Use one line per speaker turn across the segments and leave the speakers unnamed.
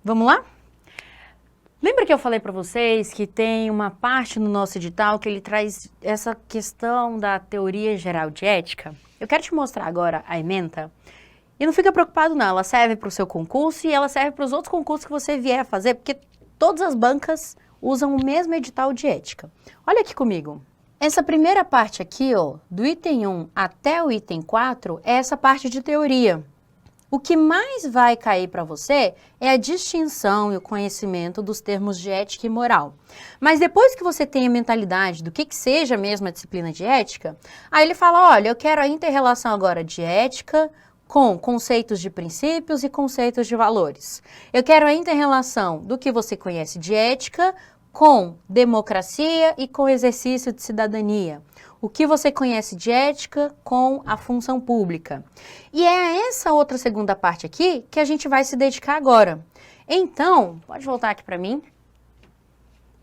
Vamos lá? Lembra que eu falei para vocês que tem uma parte no nosso edital que ele traz essa questão da teoria geral de ética? Eu quero te mostrar agora a ementa. E não fica preocupado não, ela serve para o seu concurso e ela serve para os outros concursos que você vier a fazer, porque todas as bancas usam o mesmo edital de ética. Olha aqui comigo. Essa primeira parte aqui, ó, do item 1 até o item 4, é essa parte de teoria. O que mais vai cair para você é a distinção e o conhecimento dos termos de ética e moral. Mas depois que você tem a mentalidade do que seja mesmo a disciplina de ética, aí ele fala, olha, eu quero a inter-relação agora de ética com conceitos de princípios e conceitos de valores. Eu quero a inter-relação do que você conhece de ética com democracia e com exercício de cidadania. O que você conhece de ética com a função pública. E é essa outra segunda parte aqui que a gente vai se dedicar agora. Então, pode voltar aqui para mim.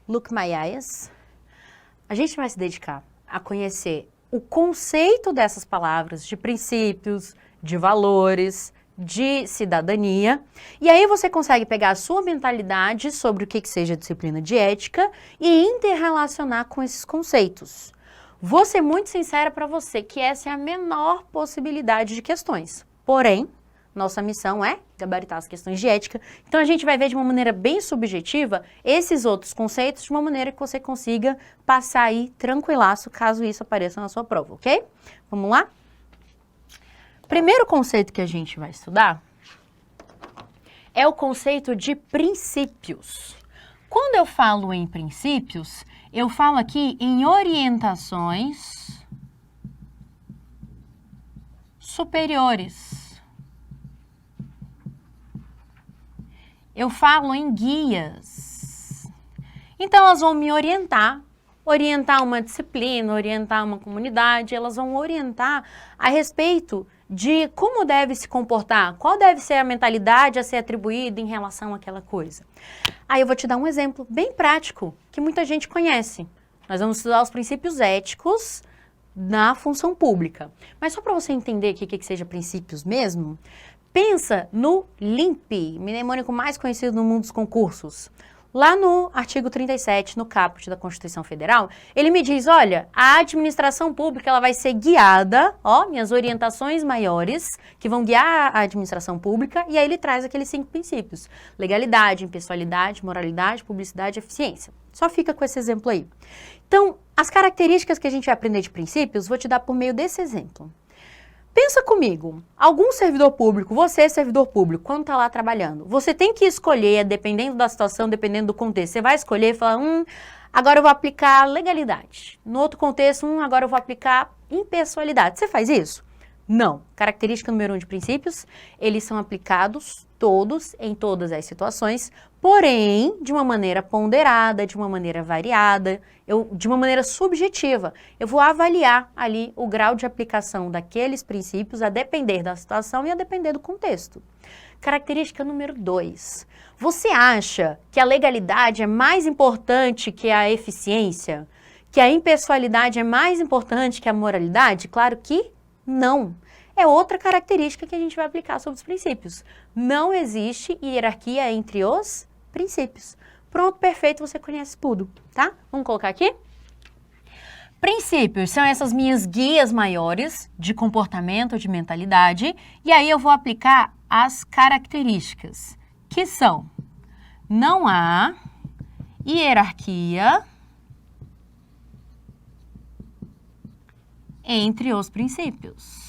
Look my eyes. A gente vai se dedicar a conhecer o conceito dessas palavras de princípios, de valores, de cidadania. E aí você consegue pegar a sua mentalidade sobre o que seja disciplina de ética e interrelacionar com esses conceitos. Vou ser muito sincera para você que essa é a menor possibilidade de questões. Porém, nossa missão é gabaritar as questões de ética. Então, a gente vai ver de uma maneira bem subjetiva esses outros conceitos de uma maneira que você consiga passar aí tranquilaço, caso isso apareça na sua prova, ok? Vamos lá? Primeiro conceito que a gente vai estudar é o conceito de princípios. Quando eu falo em princípios, eu falo aqui em orientações superiores. Eu falo em guias. Então, elas vão me orientar uma disciplina, orientar uma comunidade, elas vão orientar a respeito de como deve se comportar, qual deve ser a mentalidade a ser atribuída em relação àquela coisa. Aí eu vou te dar um exemplo bem prático, que muita gente conhece. Nós vamos estudar os princípios éticos na função pública. Mas só para você entender o que seja princípios mesmo, pensa no LIMP, mnemônico mais conhecido no mundo dos concursos. Lá no artigo 37, no caput da Constituição Federal, ele me diz, olha, a administração pública ela vai ser guiada, ó, minhas orientações maiores, que vão guiar a administração pública, e aí ele traz aqueles 5 princípios. Legalidade, impessoalidade, moralidade, publicidade e eficiência. Só fica com esse exemplo aí. Então, as características que a gente vai aprender de princípios, vou te dar por meio desse exemplo. Pensa comigo, algum servidor público, você servidor público, quando está lá trabalhando, você tem que escolher, dependendo da situação, dependendo do contexto, você vai escolher e falar, agora eu vou aplicar legalidade. No outro contexto, agora eu vou aplicar impessoalidade. Você faz isso? Não. Característica número 1 de princípios, eles são aplicados todos, em todas as situações, porém, de uma maneira ponderada, de uma maneira variada, de uma maneira subjetiva. Eu vou avaliar ali o grau de aplicação daqueles princípios a depender da situação e a depender do contexto. Característica número 2. Você acha que a legalidade é mais importante que a eficiência? Que a impessoalidade é mais importante que a moralidade? Claro que não. É outra característica que a gente vai aplicar sobre os princípios. Não existe hierarquia entre os princípios. Pronto, perfeito, você conhece tudo, tá? Vamos colocar aqui? Princípios são essas minhas guias maiores de comportamento, de mentalidade, e aí eu vou aplicar as características, que são: não há hierarquia entre os princípios.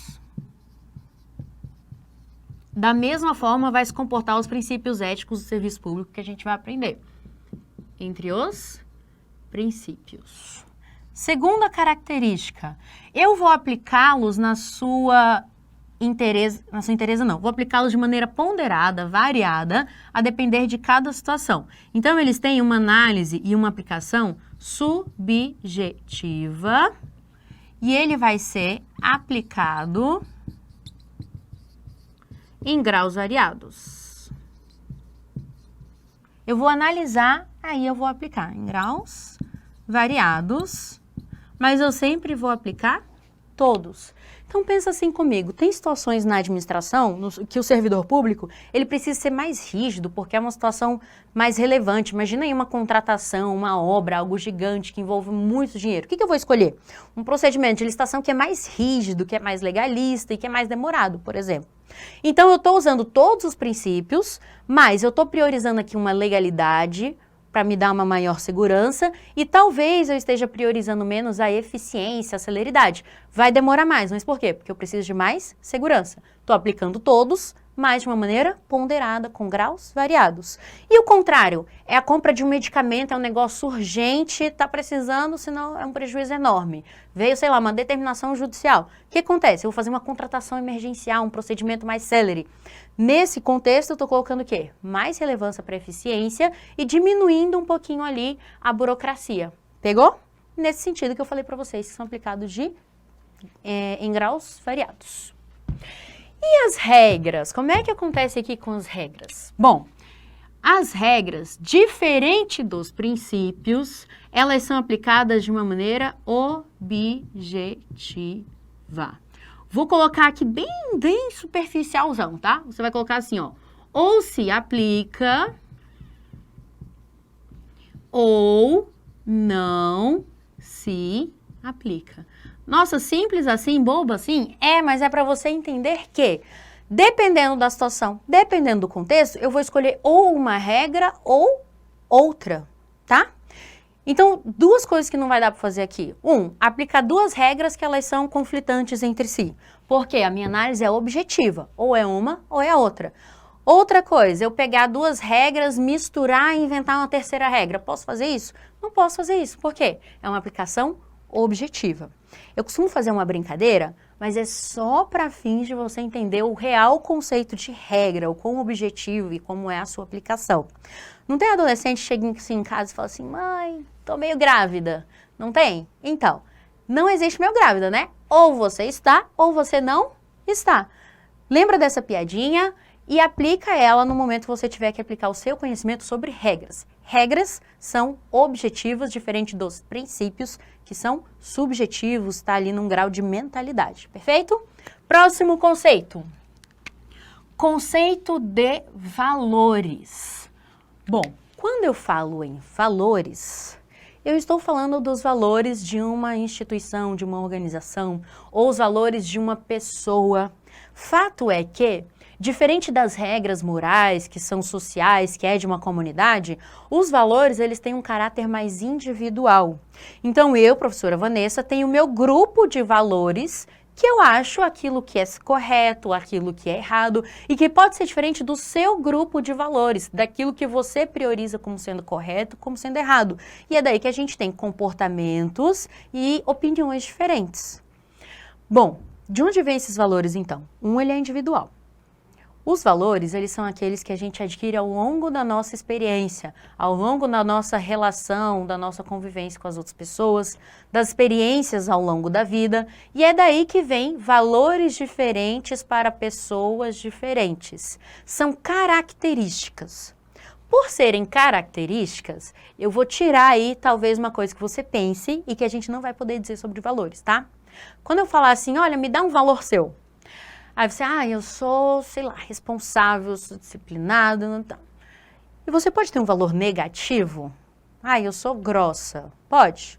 Da mesma forma, vai se comportar os princípios éticos do serviço público que a gente vai aprender. Entre os princípios. Segunda característica, eu vou aplicá-los vou aplicá-los de maneira ponderada, variada, a depender de cada situação. Então, eles têm uma análise e uma aplicação subjetiva e ele vai ser aplicado em graus variados. Eu vou analisar, aí eu vou aplicar em graus variados, mas eu sempre vou aplicar todos. Então, Então pensa assim comigo, tem situações na administração que o servidor público, ele precisa ser mais rígido, porque é uma situação mais relevante. Imagina aí uma contratação, uma obra, algo gigante que envolve muito dinheiro. O que eu vou escolher? Um procedimento de licitação que é mais rígido, que é mais legalista e que é mais demorado, por exemplo. Então eu estou usando todos os princípios, mas eu estou priorizando aqui uma legalidade, para me dar uma maior segurança e talvez eu esteja priorizando menos a eficiência, a celeridade. Vai demorar mais, mas por quê? Porque eu preciso de mais segurança. Estou aplicando todos, mas de uma maneira ponderada, com graus variados. E o contrário, é a compra de um medicamento, é um negócio urgente, está precisando, senão é um prejuízo enorme. Veio, sei lá, uma determinação judicial. O que acontece? Eu vou fazer uma contratação emergencial, um procedimento mais célere. Nesse contexto, eu estou colocando o quê? Mais relevância para a eficiência e diminuindo um pouquinho ali a burocracia. Pegou? Nesse sentido que eu falei para vocês, que são aplicados em graus variados. E as regras? Como é que acontece aqui com as regras? Bom, as regras, diferente dos princípios, elas são aplicadas de uma maneira objetiva. Vou colocar aqui bem superficialzão, tá? Você vai colocar assim, ó. Ou se aplica, ou não se aplica. Nossa, simples assim, bobo assim? Mas é para você entender que, dependendo da situação, dependendo do contexto, eu vou escolher ou uma regra ou outra, tá? Então, duas coisas que não vai dar para fazer aqui. Aplicar duas regras que elas são conflitantes entre si. Porque a minha análise é objetiva. Ou é uma ou é a outra. Outra coisa, eu pegar duas regras, misturar e inventar uma terceira regra. Posso fazer isso? Não posso fazer isso. Por quê? É uma aplicação objetiva. Eu costumo fazer uma brincadeira, mas é só para fins de você entender o real conceito de regra, o quão objetivo e como é a sua aplicação. Não tem adolescente que chega assim em casa e fala assim, mãe, tô meio grávida. Não tem? Então, não existe meio grávida, né? Ou você está, ou você não está. Lembra dessa piadinha e aplica ela no momento que você tiver que aplicar o seu conhecimento sobre regras. Regras são objetivas, diferente dos princípios, que são subjetivos, tá ali num grau de mentalidade, perfeito? Próximo conceito. Conceito de valores. Bom, quando eu falo em valores, eu estou falando dos valores de uma instituição, de uma organização, ou os valores de uma pessoa. Fato é que, diferente das regras morais, que são sociais, que é de uma comunidade, os valores, eles têm um caráter mais individual. Então eu, professora Vanessa, tenho o meu grupo de valores que eu acho aquilo que é correto, aquilo que é errado e que pode ser diferente do seu grupo de valores, daquilo que você prioriza como sendo correto, como sendo errado. E é daí que a gente tem comportamentos e opiniões diferentes. Bom, de onde vem esses valores então? Ele é individual. Os valores, eles são aqueles que a gente adquire ao longo da nossa experiência, ao longo da nossa relação, da nossa convivência com as outras pessoas, das experiências ao longo da vida, e é daí que vem valores diferentes para pessoas diferentes. São características. Por serem características, eu vou tirar aí talvez uma coisa que você pense e que a gente não vai poder dizer sobre valores, tá? Quando eu falar assim, olha, me dá um valor seu. Aí você, eu sou, sei lá, responsável, sou disciplinado. Não tá. E você pode ter um valor negativo? Eu sou grossa. Pode?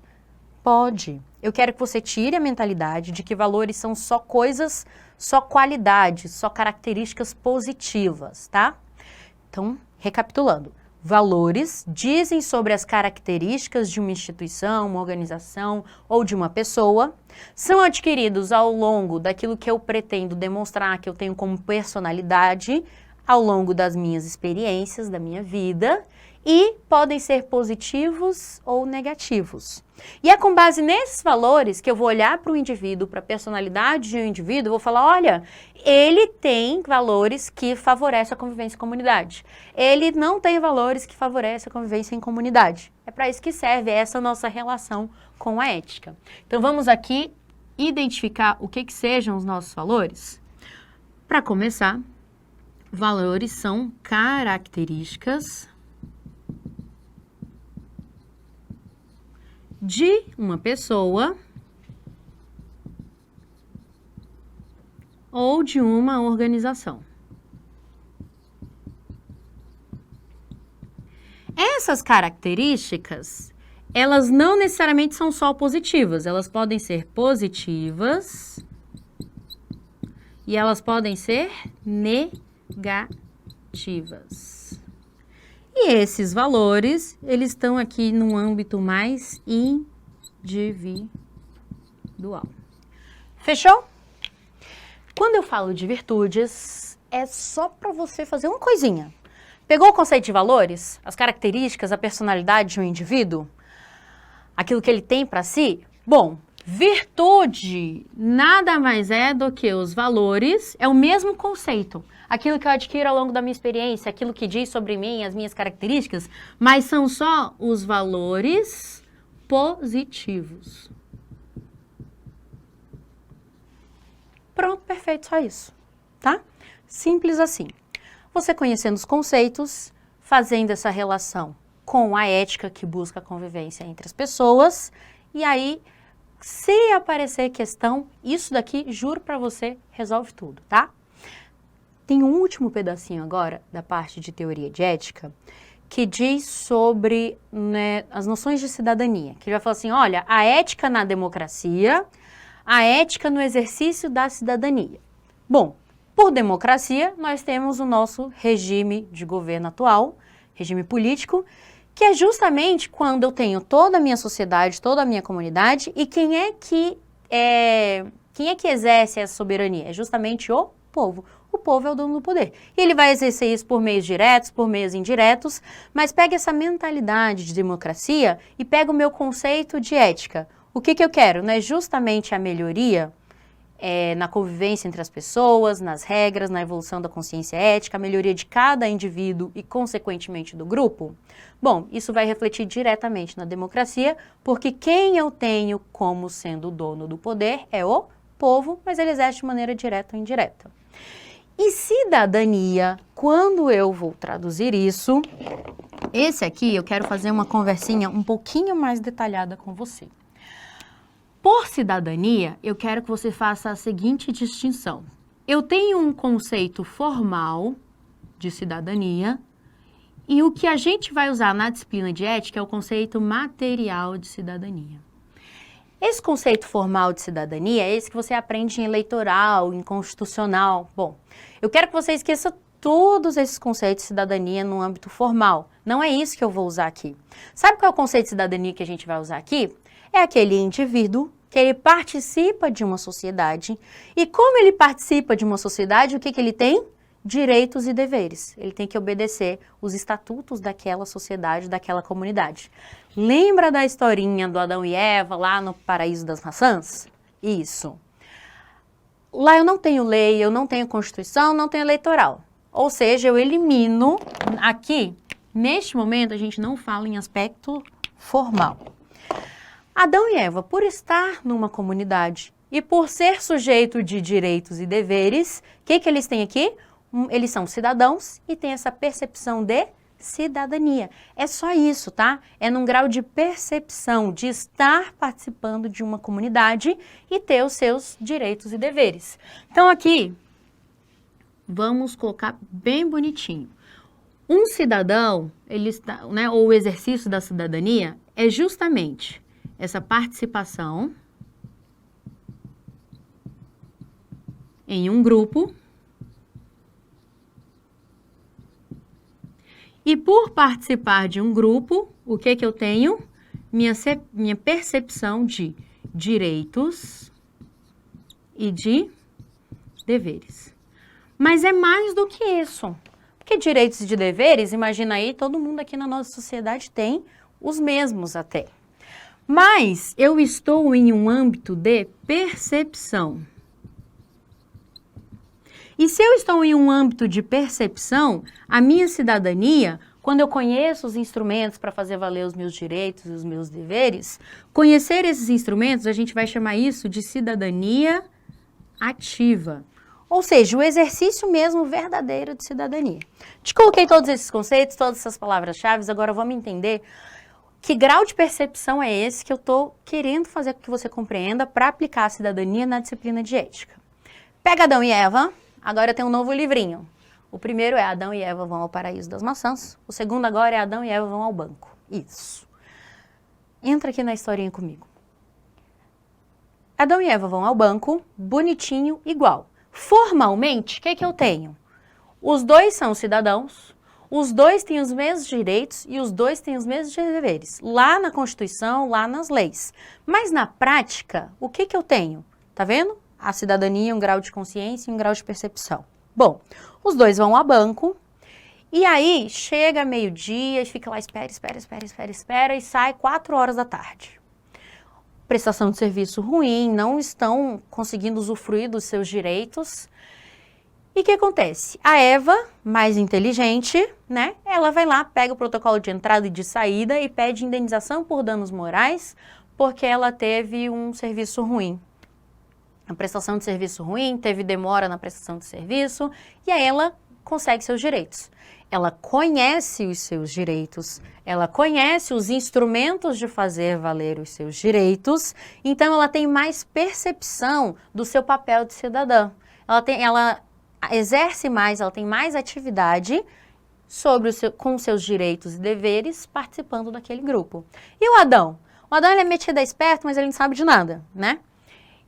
Pode. Eu quero que você tire a mentalidade de que valores são só coisas, só qualidades, só características positivas, tá? Então, recapitulando. Valores dizem sobre as características de uma instituição, uma organização ou de uma pessoa, são adquiridos ao longo daquilo que eu pretendo demonstrar que eu tenho como personalidade, ao longo das minhas experiências, da minha vida, e podem ser positivos ou negativos. E é com base nesses valores que eu vou olhar para o indivíduo, para a personalidade de um indivíduo, vou falar, olha, ele tem valores que favorecem a convivência em comunidade. Ele não tem valores que favorecem a convivência em comunidade. É para isso que serve essa nossa relação com a ética. Então vamos aqui identificar o que sejam os nossos valores. Para começar, valores são características de uma pessoa ou de uma organização. Essas características, elas não necessariamente são só positivas, elas podem ser positivas e elas podem ser negativas. E esses valores, eles estão aqui num âmbito mais individual. Fechou? Quando eu falo de virtudes, é só para você fazer uma coisinha. Pegou o conceito de valores, as características, a personalidade de um indivíduo? Aquilo que ele tem para si? Bom, virtude nada mais é do que os valores, é o mesmo conceito. Aquilo que eu adquiro ao longo da minha experiência, aquilo que diz sobre mim, as minhas características, mas são só os valores positivos. Pronto, perfeito, só isso, tá? Simples assim. Você conhecendo os conceitos, fazendo essa relação com a ética que busca a convivência entre as pessoas, e aí, se aparecer questão, isso daqui, juro pra você, resolve tudo, tá? Tem um último pedacinho agora, da parte de teoria de ética, que diz sobre, né, as noções de cidadania, que já fala assim, olha, a ética na democracia, a ética no exercício da cidadania. Bom, por democracia, nós temos o nosso regime de governo atual, regime político, que é justamente quando eu tenho toda a minha sociedade, toda a minha comunidade, e quem é que exerce essa soberania? É justamente o povo. O povo é o dono do poder. E ele vai exercer isso por meios diretos, por meios indiretos, mas pega essa mentalidade de democracia e pega o meu conceito de ética. O que eu quero? Não é justamente a melhoria na convivência entre as pessoas, nas regras, na evolução da consciência ética, a melhoria de cada indivíduo e, consequentemente, do grupo? Bom, isso vai refletir diretamente na democracia, porque quem eu tenho como sendo o dono do poder é o povo, mas ele exerce de maneira direta ou indireta. E cidadania, quando eu vou traduzir isso, esse aqui eu quero fazer uma conversinha um pouquinho mais detalhada com você. Por cidadania, eu quero que você faça a seguinte distinção. Eu tenho um conceito formal de cidadania e o que a gente vai usar na disciplina de ética é o conceito material de cidadania. Esse conceito formal de cidadania é esse que você aprende em eleitoral, em constitucional. Bom, eu quero que você esqueça todos esses conceitos de cidadania no âmbito formal. Não é isso que eu vou usar aqui. Sabe qual é o conceito de cidadania que a gente vai usar aqui? É aquele indivíduo que ele participa de uma sociedade e como ele participa de uma sociedade, o que ele tem? Direitos e deveres. Ele tem que obedecer os estatutos daquela sociedade, daquela comunidade. Lembra da historinha do Adão e Eva lá no Paraíso das Maçãs? Isso. Lá eu não tenho lei, eu não tenho Constituição, não tenho eleitoral. Ou seja, eu elimino aqui, neste momento, a gente não fala em aspecto formal. Adão e Eva, por estar numa comunidade e por ser sujeito de direitos e deveres, o que eles têm aqui? Eles são cidadãos e têm essa percepção de cidadania. É só isso, tá? É num grau de percepção de estar participando de uma comunidade e ter os seus direitos e deveres. Então aqui, vamos colocar bem bonitinho. Um cidadão, ele está, né, ou o exercício da cidadania é justamente essa participação em um grupo e por participar de um grupo, o que eu tenho? Minha percepção de direitos e de deveres. Mas é mais do que isso. Porque direitos e de deveres, imagina aí, todo mundo aqui na nossa sociedade tem os mesmos até. Mas eu estou em um âmbito de percepção. E se eu estou em um âmbito de percepção, a minha cidadania, quando eu conheço os instrumentos para fazer valer os meus direitos e os meus deveres, conhecer esses instrumentos, a gente vai chamar isso de cidadania ativa. Ou seja, o exercício mesmo verdadeiro de cidadania. Te coloquei todos esses conceitos, todas essas palavras-chave, agora vamos entender que grau de percepção é esse que eu estou querendo fazer com que você compreenda para aplicar a cidadania na disciplina de ética. Pega Adão e Eva, agora tem um novo livrinho. O primeiro é Adão e Eva vão ao paraíso das maçãs. O segundo agora é Adão e Eva vão ao banco. Isso. Entra aqui na historinha comigo. Adão e Eva vão ao banco, bonitinho, igual. Formalmente, o que eu tenho? Os dois são cidadãos, os dois têm os mesmos direitos e os dois têm os mesmos deveres. Lá na Constituição, lá nas leis. Mas na prática, o que eu tenho? Tá vendo? A cidadania, um grau de consciência e um grau de percepção. Bom, os dois vão ao banco e aí chega meio-dia e fica lá, espera e sai 4 horas da tarde. Prestação de serviço ruim, não estão conseguindo usufruir dos seus direitos. E o que acontece? A Eva, mais inteligente, né? Ela vai lá, pega o protocolo de entrada e de saída e pede indenização por danos morais porque ela teve um serviço ruim. A prestação de serviço ruim, teve demora na prestação de serviço e aí ela consegue seus direitos. Ela conhece os seus direitos, ela conhece os instrumentos de fazer valer os seus direitos, então ela tem mais percepção do seu papel de cidadã. Ela exerce mais, ela tem mais atividade sobre com seus direitos e deveres participando daquele grupo. E o Adão? O Adão ele é metido a esperto, mas ele não sabe de nada, né?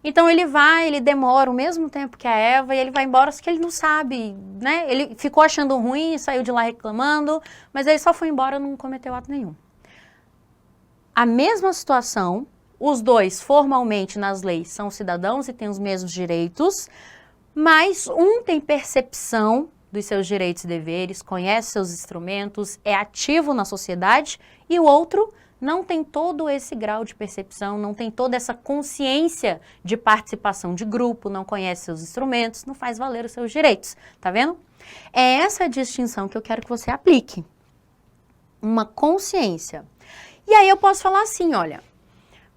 Então ele vai, ele demora o mesmo tempo que a Eva e ele vai embora, só que ele não sabe, né? Ele ficou achando ruim, saiu de lá reclamando, mas ele só foi embora e não cometeu ato nenhum. A mesma situação, os dois formalmente nas leis são cidadãos e têm os mesmos direitos, mas um tem percepção dos seus direitos e deveres, conhece seus instrumentos, é ativo na sociedade e o outro não tem todo esse grau de percepção, não tem toda essa consciência de participação de grupo, não conhece seus instrumentos, não faz valer os seus direitos, tá vendo? É essa distinção que eu quero que você aplique. Uma consciência. E aí eu posso falar assim, olha,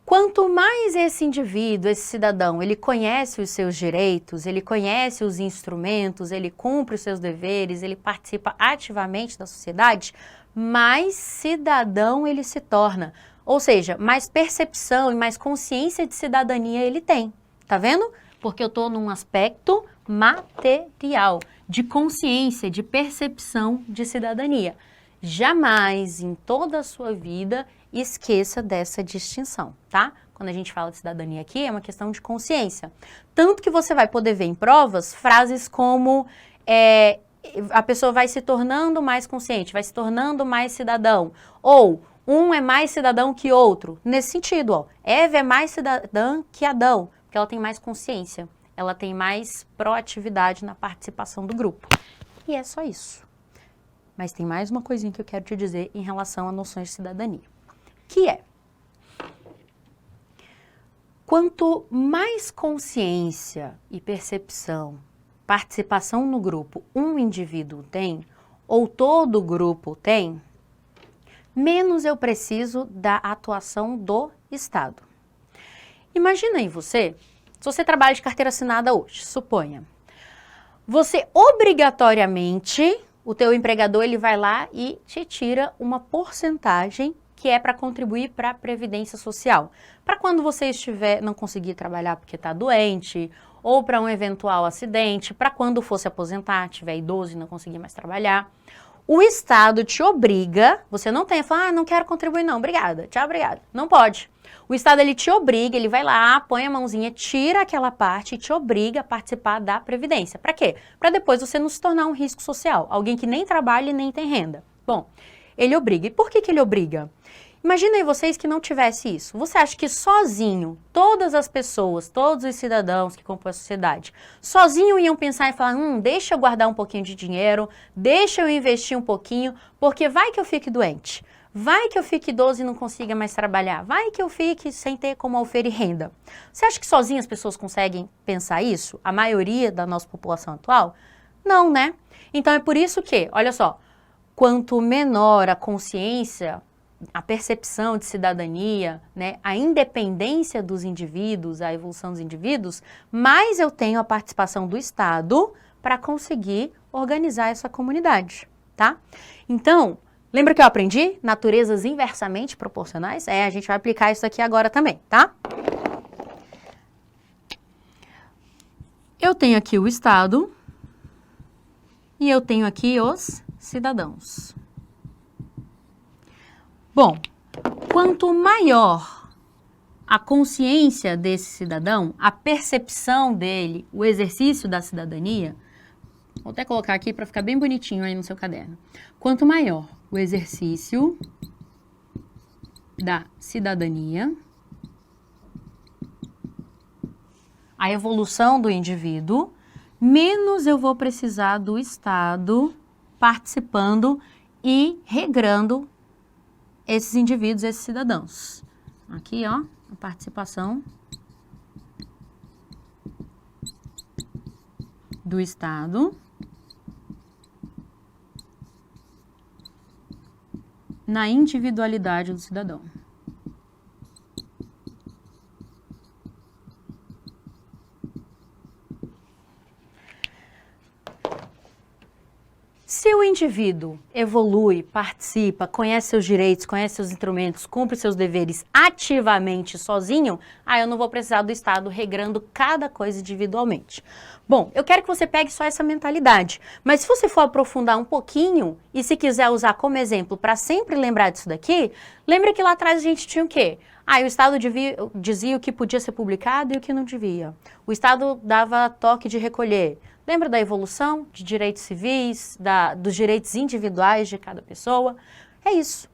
quanto mais esse indivíduo, esse cidadão, ele conhece os seus direitos, ele conhece os instrumentos, ele cumpre os seus deveres, ele participa ativamente da sociedade, mais cidadão ele se torna. Ou seja, mais percepção e mais consciência de cidadania ele tem. Tá vendo? Porque eu estou num aspecto material, de consciência, de percepção de cidadania. Jamais em toda a sua vida esqueça dessa distinção, tá? Quando a gente fala de cidadania aqui, é uma questão de consciência. Tanto que você vai poder ver em provas frases como a pessoa vai se tornando mais consciente, vai se tornando mais cidadão. Ou um é mais cidadão que outro. Nesse sentido, ó, Eva é mais cidadã que Adão, porque ela tem mais consciência, ela tem mais proatividade na participação do grupo. E é só isso. Mas tem mais uma coisinha que eu quero te dizer em relação a noções de cidadania, que é: quanto mais consciência e percepção, participação no grupo um indivíduo tem, ou todo o grupo tem, menos eu preciso da atuação do Estado. Imagina aí se você trabalha de carteira assinada hoje, suponha. Você obrigatoriamente, o teu empregador ele vai lá e te tira uma porcentagem que é para contribuir para a Previdência Social. Para quando você não conseguir trabalhar porque está doente, ou para um eventual acidente, para quando for se aposentar, tiver idoso e não conseguir mais trabalhar. O Estado te obriga, você não tem a falar, não quero contribuir não, obrigada, tchau, obrigada. Não pode. O Estado ele te obriga, ele vai lá, põe a mãozinha, tira aquela parte e te obriga a participar da Previdência. Para quê? Para depois você não se tornar um risco social, alguém que nem trabalha e nem tem renda. Bom, ele obriga. E por que ele obriga? Imagina aí vocês que não tivesse isso. Você acha que sozinho, todas as pessoas, todos os cidadãos que compõem a sociedade, sozinho iam pensar e falar, deixa eu guardar um pouquinho de dinheiro, deixa eu investir um pouquinho, porque vai que eu fique doente, vai que eu fique idoso e não consiga mais trabalhar, vai que eu fique sem ter como oferir renda. Você acha que sozinho as pessoas conseguem pensar isso? A maioria da nossa população atual? Não, né? Então é por isso que, olha só, quanto menor a consciência, a percepção de cidadania, né, a independência dos indivíduos, a evolução dos indivíduos, mais eu tenho a participação do Estado para conseguir organizar essa comunidade, tá? Então, lembra que eu aprendi? Naturezas inversamente proporcionais? A gente vai aplicar isso aqui agora também, tá? Eu tenho aqui o Estado e eu tenho aqui os cidadãos. Bom, quanto maior a consciência desse cidadão, a percepção dele, o exercício da cidadania, vou até colocar aqui para ficar bem bonitinho aí no seu caderno. Quanto maior o exercício da cidadania, a evolução do indivíduo, menos eu vou precisar do Estado participando e regrando esses indivíduos, esses cidadãos. Aqui, ó, a participação do Estado na individualidade do cidadão. Se o indivíduo evolui, participa, conhece seus direitos, conhece seus instrumentos, cumpre seus deveres ativamente sozinho, eu não vou precisar do Estado regrando cada coisa individualmente. Bom, eu quero que você pegue só essa mentalidade, mas se você for aprofundar um pouquinho e se quiser usar como exemplo para sempre lembrar disso daqui, lembra que lá atrás a gente tinha o quê? O Estado dizia o que podia ser publicado e o que não devia. O Estado dava toque de recolher. Lembra da evolução de direitos civis, dos direitos individuais de cada pessoa? É isso.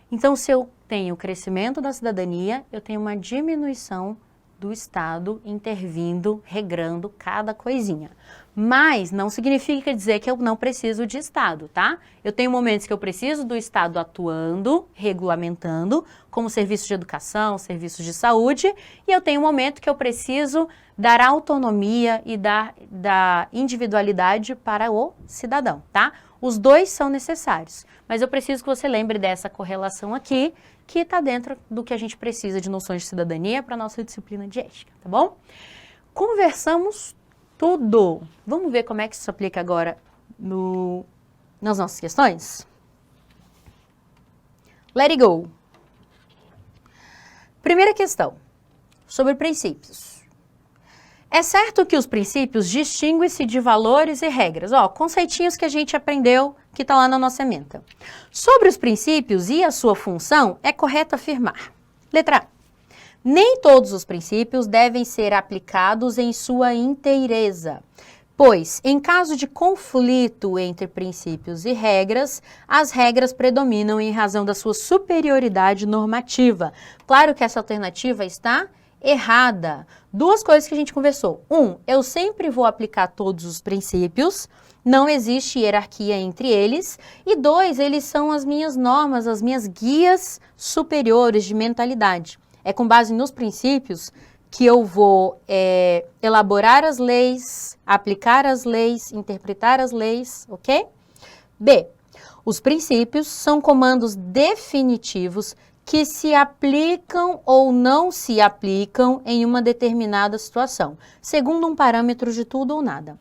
Então, se eu tenho o crescimento da cidadania, eu tenho uma diminuição do Estado intervindo, regrando cada coisinha. Mas não significa dizer que eu não preciso de Estado, tá? Eu tenho momentos que eu preciso do Estado atuando, regulamentando, como serviços de educação, serviços de saúde, e eu tenho um momento que eu preciso dar autonomia e dar individualidade para o cidadão, tá? Os dois são necessários, mas eu preciso que você lembre dessa correlação aqui, que está dentro do que a gente precisa de noções de cidadania para a nossa disciplina de ética, tá bom? Conversamos tudo. Vamos ver como é que isso se aplica agora nas nossas questões? Let it go. Primeira questão, sobre princípios. É certo que os princípios distinguem-se de valores e regras. Conceitinhos que a gente aprendeu, que está lá na nossa ementa. Sobre os princípios e a sua função, é correto afirmar. Letra A. Nem todos os princípios devem ser aplicados em sua inteireza, pois, em caso de conflito entre princípios e regras, as regras predominam em razão da sua superioridade normativa. Claro que essa alternativa está errada. Duas coisas que a gente conversou. Eu sempre vou aplicar todos os princípios, não existe hierarquia entre eles. E 2, eles são as minhas normas, as minhas guias superiores de mentalidade. É com base nos princípios que eu vou elaborar as leis, aplicar as leis, interpretar as leis, ok? B. Os princípios são comandos definitivos que se aplicam ou não se aplicam em uma determinada situação, segundo um parâmetro de tudo ou nada.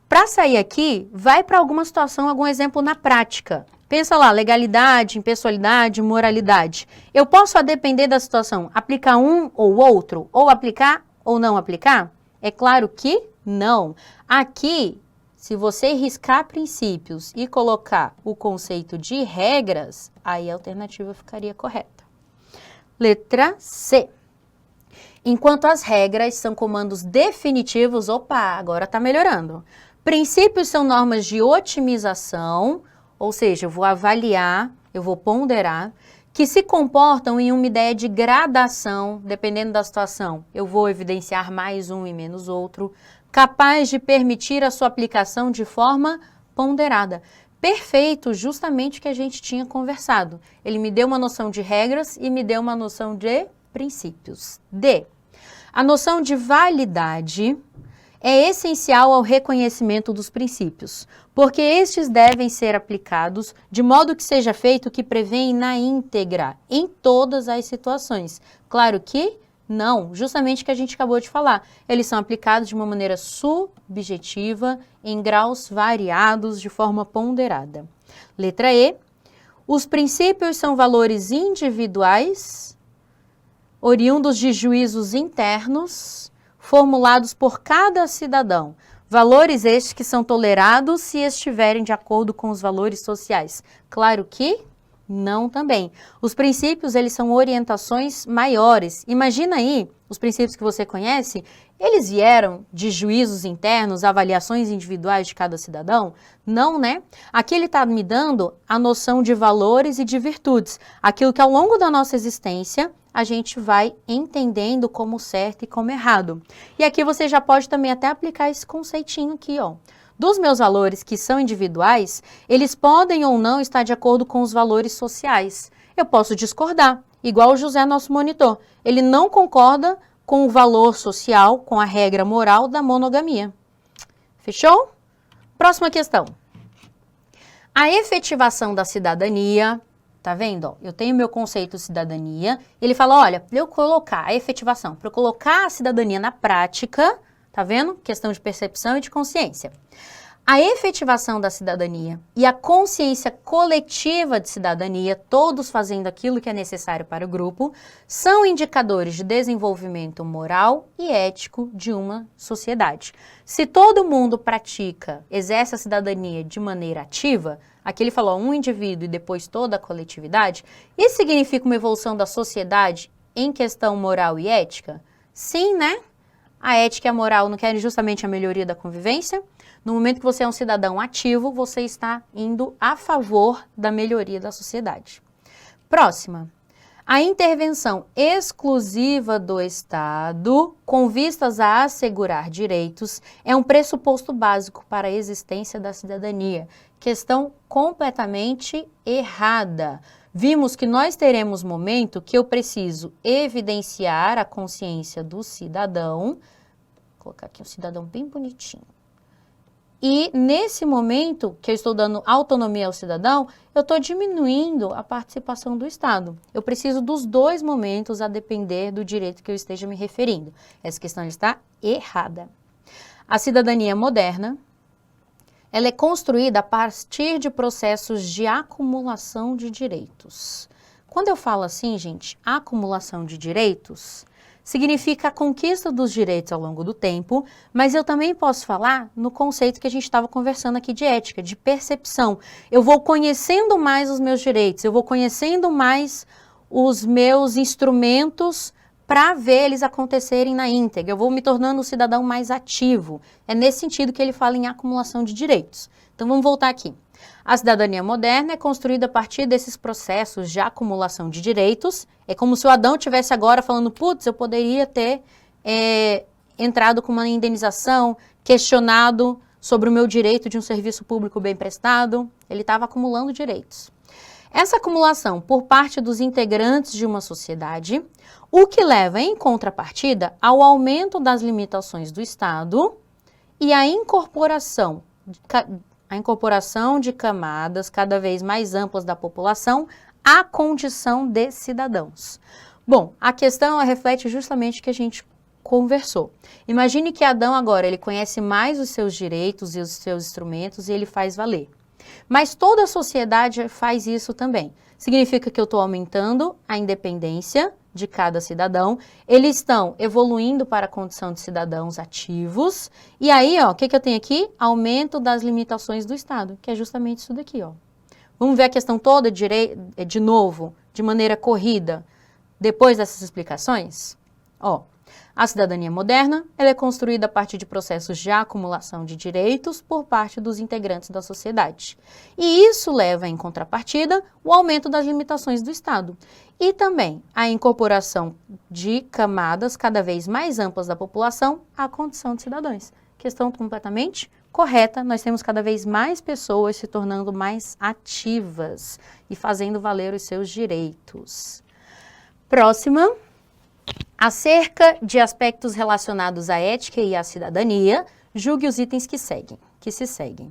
Para sair aqui, vai para alguma situação, algum exemplo na prática. Pensa lá, legalidade, impessoalidade, moralidade. Eu posso, a depender da situação, aplicar um ou outro, ou aplicar ou não aplicar? É claro que não. Aqui, se você riscar princípios e colocar o conceito de regras, aí a alternativa ficaria correta. Letra C. Enquanto as regras são comandos definitivos, agora está melhorando. Princípios são normas de otimização, ou seja, eu vou avaliar, eu vou ponderar, que se comportam em uma ideia de gradação, dependendo da situação. Eu vou evidenciar mais um e menos outro, capaz de permitir a sua aplicação de forma ponderada. Perfeito, justamente o que a gente tinha conversado. Ele me deu uma noção de regras e me deu uma noção de princípios. D. A noção de validade é essencial ao reconhecimento dos princípios, porque estes devem ser aplicados de modo que seja feito o que prevêem na íntegra, em todas as situações. Claro que não, justamente o que a gente acabou de falar. Eles são aplicados de uma maneira subjetiva, em graus variados, de forma ponderada. Letra E. Os princípios são valores individuais, oriundos de juízos internos, formulados por cada cidadão. Valores estes que são tolerados se estiverem de acordo com os valores sociais. Claro que não também. Os princípios, eles são orientações maiores. Imagina aí, os princípios que você conhece, eles vieram de juízos internos, avaliações individuais de cada cidadão? Não, né? Aqui ele está me dando a noção de valores e de virtudes. Aquilo que ao longo da nossa existência, a gente vai entendendo como certo e como errado. E aqui você já pode também até aplicar esse conceitinho aqui, ó. Dos meus valores que são individuais, eles podem ou não estar de acordo com os valores sociais. Eu posso discordar, igual o José, nosso monitor. Ele não concorda com o valor social, com a regra moral da monogamia. Fechou? Próxima questão. A efetivação da cidadania, tá vendo? Ó, eu tenho meu conceito de cidadania, ele fala, olha, para eu colocar a efetivação, para eu colocar a cidadania na prática, tá vendo? Questão de percepção e de consciência. A efetivação da cidadania e a consciência coletiva de cidadania, todos fazendo aquilo que é necessário para o grupo, são indicadores de desenvolvimento moral e ético de uma sociedade. Se todo mundo pratica, exerce a cidadania de maneira ativa, aqui ele falou um indivíduo e depois toda a coletividade, isso significa uma evolução da sociedade em questão moral e ética? Sim, né? A ética e a moral não querem justamente a melhoria da convivência? No momento que você é um cidadão ativo, você está indo a favor da melhoria da sociedade. Próxima. A intervenção exclusiva do Estado, com vistas a assegurar direitos, é um pressuposto básico para a existência da cidadania. Questão completamente errada. Vimos que nós teremos momento que eu preciso evidenciar a consciência do cidadão. Vou colocar aqui um cidadão bem bonitinho. E nesse momento que eu estou dando autonomia ao cidadão, eu estou diminuindo a participação do Estado. Eu preciso dos dois momentos a depender do direito que eu esteja me referindo. Essa questão está errada. A cidadania moderna, ela é construída a partir de processos de acumulação de direitos. Quando eu falo assim, gente, acumulação de direitos, significa a conquista dos direitos ao longo do tempo, mas eu também posso falar no conceito que a gente estava conversando aqui de ética, de percepção. Eu vou conhecendo mais os meus direitos, eu vou conhecendo mais os meus instrumentos para ver eles acontecerem na íntegra. Eu vou me tornando um cidadão mais ativo. É nesse sentido que ele fala em acumulação de direitos. Então vamos voltar aqui. A cidadania moderna é construída a partir desses processos de acumulação de direitos. É como se o Adão estivesse agora falando, putz, eu poderia ter entrado com uma indenização, questionado sobre o meu direito de um serviço público bem prestado. Ele estava acumulando direitos. Essa acumulação por parte dos integrantes de uma sociedade, o que leva em contrapartida ao aumento das limitações do Estado e a incorporação de camadas cada vez mais amplas da população à condição de cidadãos. Bom, a questão reflete justamente o que a gente conversou. Imagine que Adão agora, ele conhece mais os seus direitos e os seus instrumentos e ele faz valer. Mas toda a sociedade faz isso também. Significa que eu estou aumentando a independência de cada cidadão, eles estão evoluindo para a condição de cidadãos ativos, e aí, ó, o que eu tenho aqui? Aumento das limitações do Estado, que é justamente isso daqui, ó. Vamos ver a questão toda de novo, de maneira corrida, depois dessas explicações? Ó, a cidadania moderna, ela é construída a partir de processos de acumulação de direitos por parte dos integrantes da sociedade. E isso leva, em contrapartida, o aumento das limitações do Estado. E também a incorporação de camadas cada vez mais amplas da população à condição de cidadãos. Questão completamente correta, nós temos cada vez mais pessoas se tornando mais ativas e fazendo valer os seus direitos. Próxima. Acerca de aspectos relacionados à ética e à cidadania, julgue os itens que se seguem.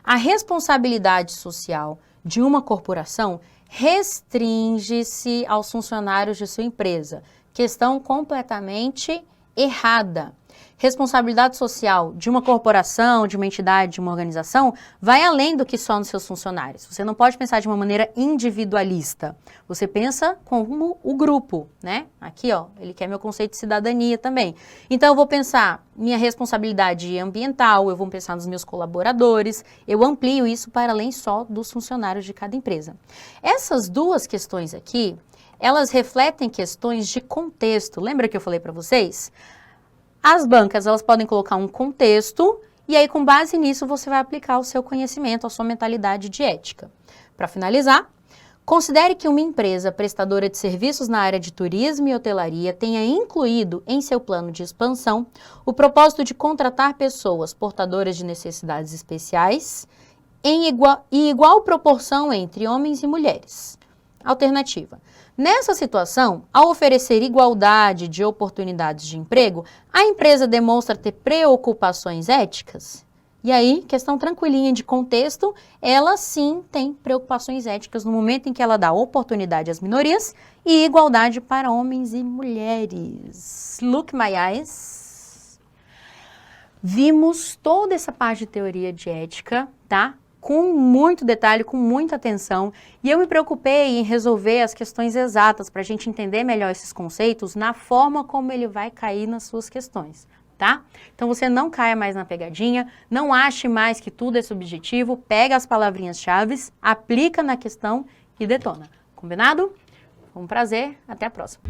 A responsabilidade social de uma corporação restringe-se aos funcionários de sua empresa. Questão completamente errada. Responsabilidade social de uma corporação, de uma entidade, de uma organização, vai além do que só nos seus funcionários. Você não pode pensar de uma maneira individualista. Você pensa como o grupo, né? Aqui, ó, ele quer meu conceito de cidadania também. Então, eu vou pensar minha responsabilidade ambiental, eu vou pensar nos meus colaboradores, eu amplio isso para além só dos funcionários de cada empresa. Essas duas questões aqui, elas refletem questões de contexto. Lembra que eu falei para vocês? As bancas, elas podem colocar um contexto e aí, com base nisso, você vai aplicar o seu conhecimento, a sua mentalidade de ética. Para finalizar, considere que uma empresa prestadora de serviços na área de turismo e hotelaria tenha incluído em seu plano de expansão o propósito de contratar pessoas portadoras de necessidades especiais em igual proporção entre homens e mulheres. Alternativa. Nessa situação, ao oferecer igualdade de oportunidades de emprego, a empresa demonstra ter preocupações éticas? E aí, questão tranquilinha de contexto, ela sim tem preocupações éticas no momento em que ela dá oportunidade às minorias e igualdade para homens e mulheres. Look my eyes. Vimos toda essa parte de teoria de ética, tá? Com muito detalhe, com muita atenção, e eu me preocupei em resolver as questões exatas para a gente entender melhor esses conceitos na forma como ele vai cair nas suas questões, tá? Então você não caia mais na pegadinha, não ache mais que tudo é subjetivo, pega as palavrinhas-chave, aplica na questão e detona. Combinado? Foi um prazer, até a próxima.